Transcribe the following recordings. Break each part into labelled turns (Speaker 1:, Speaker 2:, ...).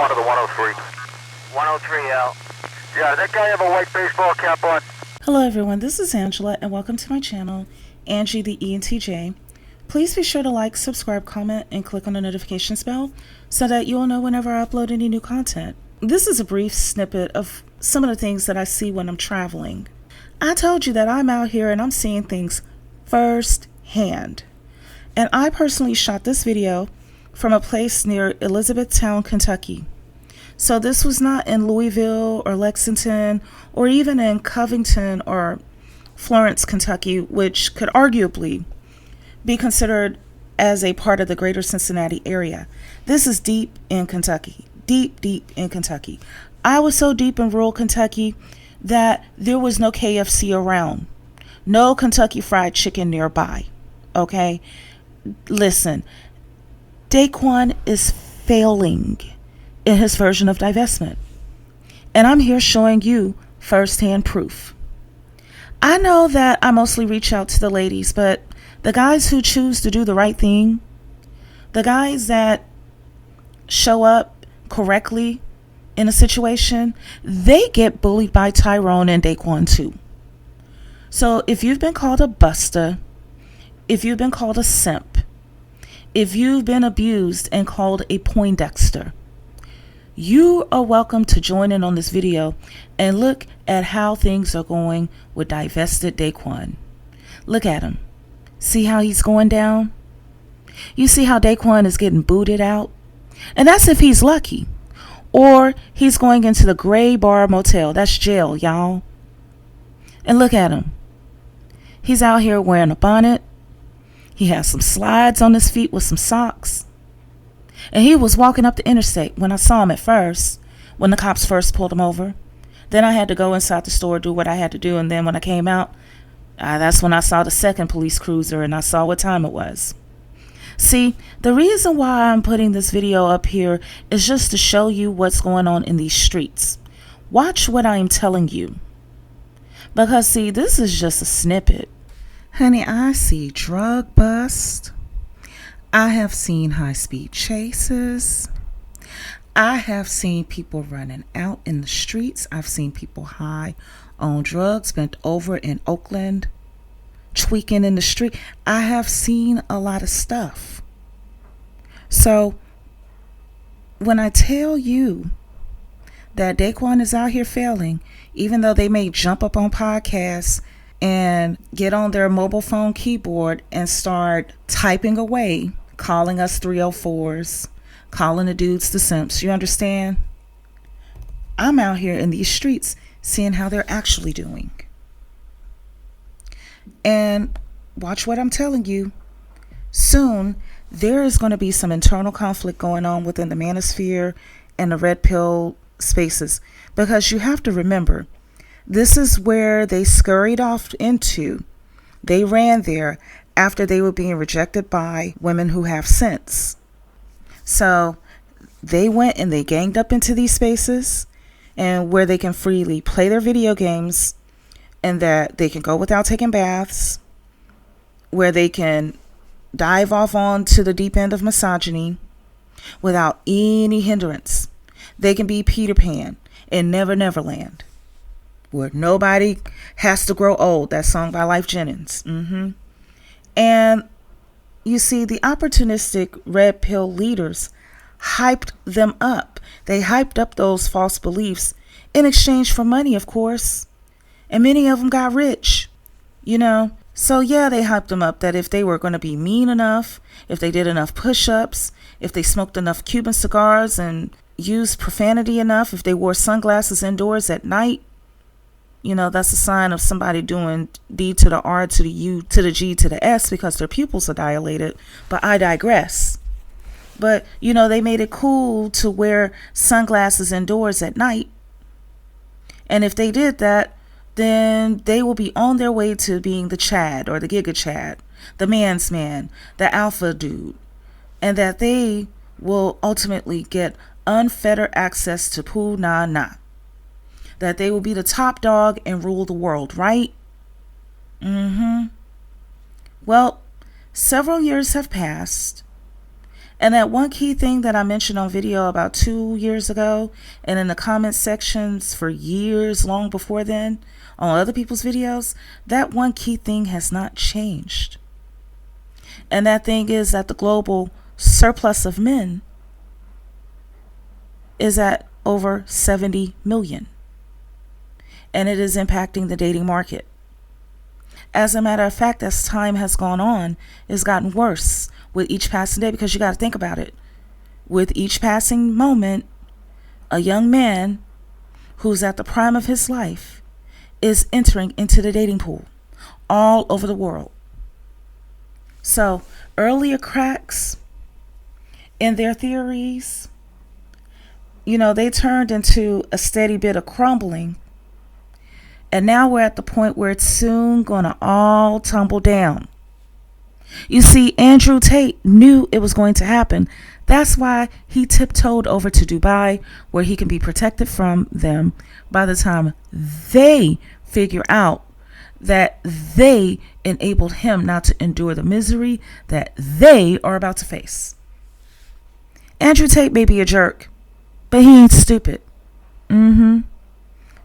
Speaker 1: on to the 103.
Speaker 2: 103L.
Speaker 1: Yeah, did that guy have a white baseball cap on?
Speaker 3: Hello everyone, this is Angela and welcome to my channel, Angie the ENTJ. Please be sure to like, subscribe, comment, and click on the notifications bell so that you'll know whenever I upload any new content. This is a brief snippet of some of the things that I see when I'm traveling. I told you that I'm out here and I'm seeing things firsthand. And I personally shot this video from a place near Elizabethtown, Kentucky. So this was not in Louisville or Lexington or even in Covington or Florence, Kentucky, which could arguably be considered as a part of the greater Cincinnati area. This is deep in Kentucky, deep in Kentucky. I was so deep in rural Kentucky that there was no KFC around, no Kentucky Fried Chicken nearby. Okay, listen, Daquan is failing in his version of divestment, and I'm here showing you firsthand proof. I know that I mostly reach out to the ladies, but the guys who choose to do the right thing, the guys that show up correctly in a situation, they get bullied by Tyrone and Daquan too. So if you've been called a buster, if you've been called a simp, if you've been abused and called a Poindexter, you are welcome to join in on this video and look at how things are going with Divested Daquan. Look at him. See how he's going down? You see how Daquan is getting booted out? And that's if he's lucky. Or he's going into the Gray Bar Motel. That's jail, y'all. And look at him. He's out here wearing a bonnet. He has some slides on his feet with some socks. And he was walking up the interstate when I saw him at first, when the cops first pulled him over. Then I had to go inside the store, do what I had to do, and then when I came out, that's when I saw the second police cruiser and I saw what time it was. See, the reason why I'm putting this video up here is just to show you what's going on in these streets. Watch what I am telling you. Because see, this is just a snippet. Honey, I see drug bust. I have seen high-speed chases. I have seen people running out in the streets. I've seen people high on drugs, bent over in Oakland, tweaking in the street. I have seen a lot of stuff. So when I tell you that Daquan is out here failing, even though they may jump up on podcasts and get on their mobile phone keyboard and start typing away, calling us 304s, calling the dudes the simps, you understand? I'm out here in these streets seeing how they're actually doing. And watch what I'm telling you. Soon, there is going to be some internal conflict going on within the Manosphere and the red pill spaces. Because you have to remember, this is where they scurried off into. They ran there after they were being rejected by women who have sense. So they went and they ganged up into these spaces, and where they can freely play their video games, and that they can go without taking baths, where they can dive off onto the deep end of misogyny without any hindrance. They can be Peter Pan in Never Neverland, where nobody has to grow old. That song by Life Jennings. And you see, the opportunistic red pill leaders hyped them up. They hyped up those false beliefs in exchange for money, of course. And many of them got rich, you know. So yeah, they hyped them up that if they were going to be mean enough, if they did enough push-ups, if they smoked enough Cuban cigars and used profanity enough, if they wore sunglasses indoors at night, you know, that's a sign of somebody doing D to the R to the U to the G to the S because their pupils are dilated. But I digress. But, you know, they made it cool to wear sunglasses indoors at night. And if they did that, then they will be on their way to being the Chad or the Giga Chad, the man's man, the alpha dude. And that they will ultimately get unfettered access to Poo Na Na. That they will be the top dog and rule the world, right? Well, several years have passed, And that one key thing that I mentioned on video about 2 years ago and in the comment sections for years long before then on other people's videos, that one key thing has not changed. And that thing is that the global surplus of men is at over 70 million. And it is impacting the dating market. As a matter of fact, as time has gone on, it's gotten worse with each passing day, because you got to think about it. With each passing moment, a young man who's at the prime of his life is entering into the dating pool all over the world. So earlier cracks in their theories, they turned into a steady bit of crumbling. And now we're at the point where it's soon going to all tumble down. You see, Andrew Tate knew it was going to happen. That's why he tiptoed over to Dubai, where he can be protected from them by the time they figure out that they enabled him not to endure the misery that they are about to face. Andrew Tate may be a jerk, but he ain't stupid.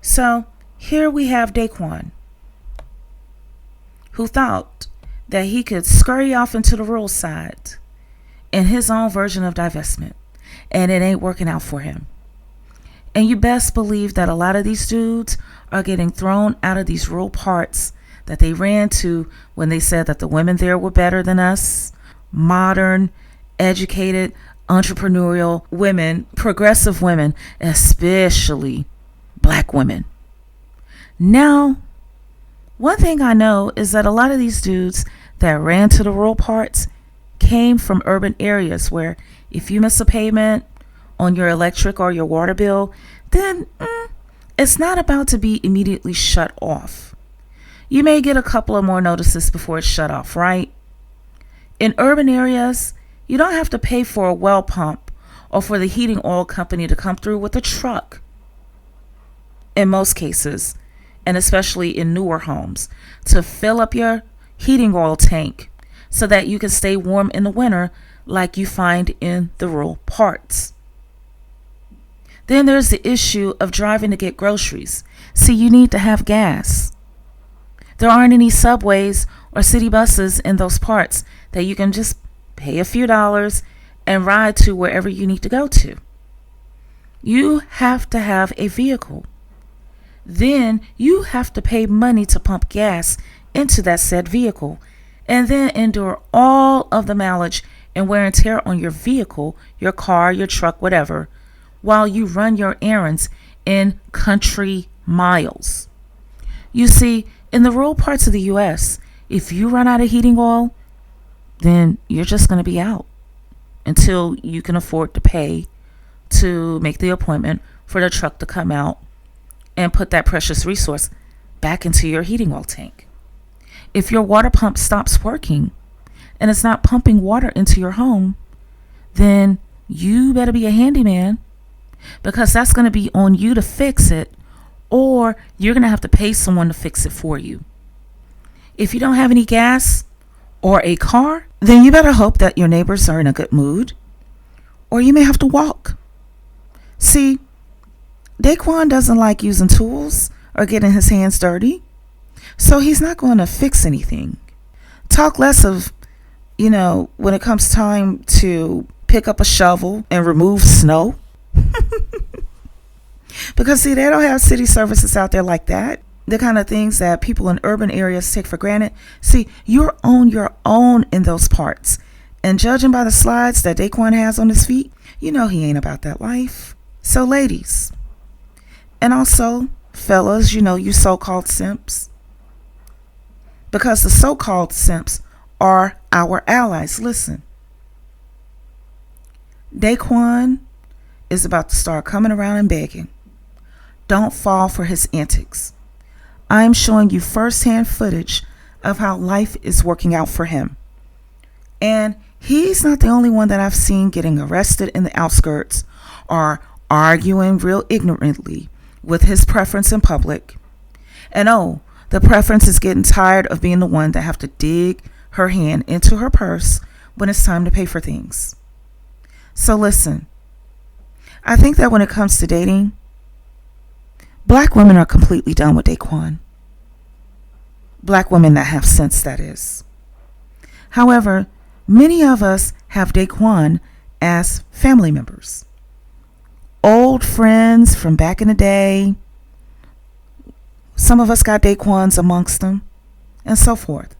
Speaker 3: So here we have Daquan, who thought that he could scurry off into the rural side in his own version of divestment, and it ain't working out for him. And you best believe that a lot of these dudes are getting thrown out of these rural parts that they ran to when they said that the women there were better than us. Modern, educated, entrepreneurial women, progressive women, especially black women. Now, one thing I know is that a lot of these dudes that ran to the rural parts came from urban areas where if you miss a payment on your electric or your water bill, then it's not about to be immediately shut off. You may get a couple of more notices before it's shut off, right? In urban areas, you don't have to pay for a well pump or for the heating oil company to come through with a truck. In most cases, and especially in newer homes, to fill up your heating oil tank so that you can stay warm in the winter like you find in the rural parts. Then there's the issue of driving to get groceries. See, you need to have gas. There aren't any subways or city buses in those parts that you can just pay a few dollars and ride to wherever you need to go to. You have to have a vehicle. Then you have to pay money to pump gas into that said vehicle, and then endure all of the mileage and wear and tear on your vehicle, your car, your truck, whatever, while you run your errands in country miles. You see, in the rural parts of the U.S., if you run out of heating oil, then you're just going to be out until you can afford to pay to make the appointment for the truck to come out and put that precious resource back into your heating oil tank. If your water pump stops working and it's not pumping water into your home, then you better be a handyman, because that's going to be on you to fix it, or you're going to have to pay someone to fix it for you. If you don't have any gas or a car, then you better hope that your neighbors are in a good mood, or you may have to walk. See, Daquan doesn't like using tools or getting his hands dirty, so he's not going to fix anything. Talk less of, when it comes time to pick up a shovel and remove snow. Because, see, they don't have city services out there like that. The kind of things that people in urban areas take for granted. See, you're on your own in those parts. And judging by the slides that Daquan has on his feet, he ain't about that life. So, ladies, and also fellas, you so-called simps, because the so-called simps are our allies. Listen, Daquan is about to start coming around and begging. Don't fall for his antics. I'm showing you firsthand footage of how life is working out for him. And he's not the only one that I've seen getting arrested in the outskirts or arguing real ignorantly with his preference in public. And the preference is getting tired of being the one that have to dig her hand into her purse when it's time to pay for things. So listen, I think that when it comes to dating, black women are completely done with Daquan. Black women that have sense, that is. However, many of us have Daquan as family members. Old friends from back in the day. Some of us got Daquans amongst them, and so forth.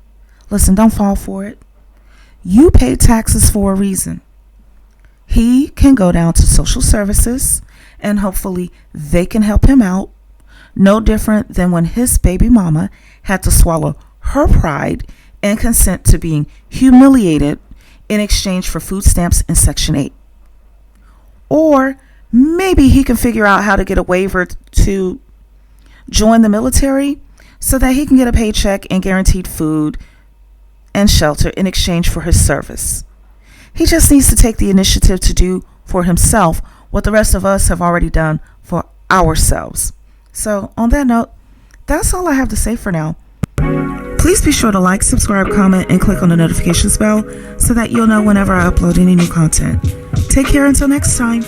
Speaker 3: Listen, don't fall for it. You pay taxes for a reason. He can go down to social services and hopefully they can help him out. No different than when his baby mama had to swallow her pride and consent to being humiliated in exchange for food stamps in Section 8. Or maybe he can figure out how to get a waiver to join the military so that he can get a paycheck and guaranteed food and shelter in exchange for his service. He just needs to take the initiative to do for himself what the rest of us have already done for ourselves. So on that note, that's all I have to say for now. Please be sure to like, subscribe, comment, and click on the notifications bell so that you'll know whenever I upload any new content. Take care until next time.